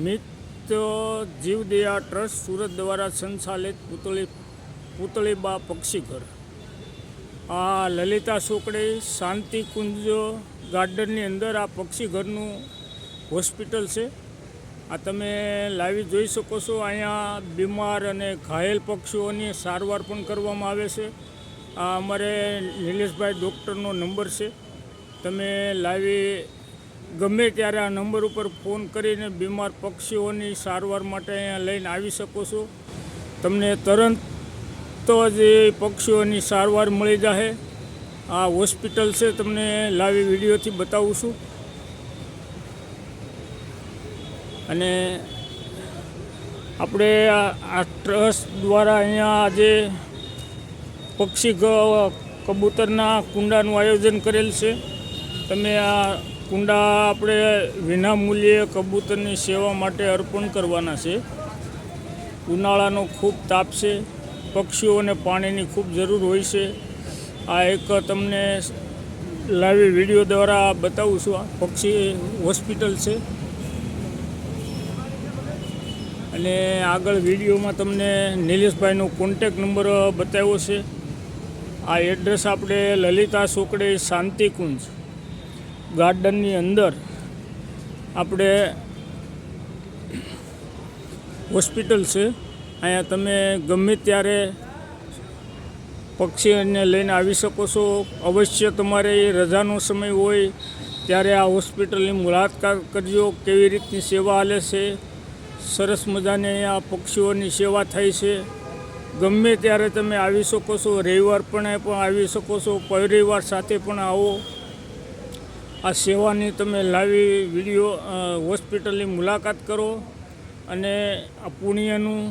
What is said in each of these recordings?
મિત્ર જીવદયા ટ્રસ્ટ સુરત દ્વારા સંચાલિત પુતળીબા પક્ષીઘર આ લલિતા ચોકડી શાંતિકુંજ ગાર્ડનની અંદર આ પક્ષીઘરનું હોસ્પિટલ છે। આ તમે લાવી જોઈ શકો છો। અહીંયા બીમાર અને ઘાયલ પક્ષીઓની સારવાર પણ કરવામાં આવે છે। આ અમારે નિલેશભાઈ ડૉક્ટરનો નંબર છે। તમે લાવી ગમે ત્યારે આ નંબર ઉપર ફોન કરીને બીમાર પક્ષીઓની સારવાર માટે અહીંયા લઈને આવી શકો છો। તમને તરત જ પક્ષીઓની સારવાર મળી જશે। આ હોસ્પિટલ છે, તમને લાવી વિડીયોથી બતાવું છું। અને આપણે આ ટ્રસ્ટ દ્વારા અહીંયા આજે પક્ષી કબૂતરના કુંડાનું આયોજન કરેલ છે। તમે આ કુંડા આપણે વિનામૂલ્યે કબૂતરની સેવા માટે અર્પણ કરવાના છે। ઉનાળાનો ખૂબ તાપ છે, પક્ષીઓને પાણીની ખૂબ જરૂર હોય છે। આ એક તમને લાઈવ વિડીયો દ્વારા બતાવું છું। આ પક્ષી હોસ્પિટલ છે અને આગળ વિડીયોમાં તમને નિલેશભાઈનો કોન્ટેક નંબર બતાવ્યો છે। આ એડ્રેસ આપણે લલિતા ચોકડી શાંતિકુંજ ગાર્ડનની અંદર આપણે હોસ્પિટલ છે। અહીંયા તમે ગમે ત્યારે પક્ષીને લઈને આવી શકો છો। અવશ્ય તમારે રજાનો સમય હોય ત્યારે આ હોસ્પિટલની મુલાકાત કરજો। કેવી રીતની સેવા ચાલે છે, સરસ મજાની અહીંયા પક્ષીઓની સેવા થાય છે। ગમે ત્યારે તમે આવી શકો છો, રવિવાર પણ આવી શકો છો, પરિવાર સાથે પણ આવો। આ સેવાની તમે લાવી વિડીયો હોસ્પિટલની મુલાકાત કરો અને આ પુણ્યનું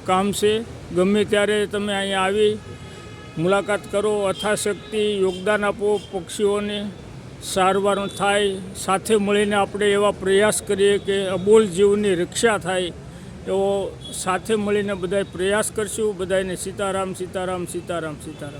કામ છે। ગમે ત્યારે તમે અહીંયા આવી મુલાકાત કરો, યથાશક્તિ યોગદાન આપો, પક્ષીઓને સારવાર થાય। સાથે મળીને આપણે એવા પ્રયાસ કરીએ કે અબોલ જીવની રક્ષા થાય, એવો સાથે મળીને બધાય પ્રયાસ કરશું। બધાને સીતારામ સીતારામ સીતારામ સીતારામ।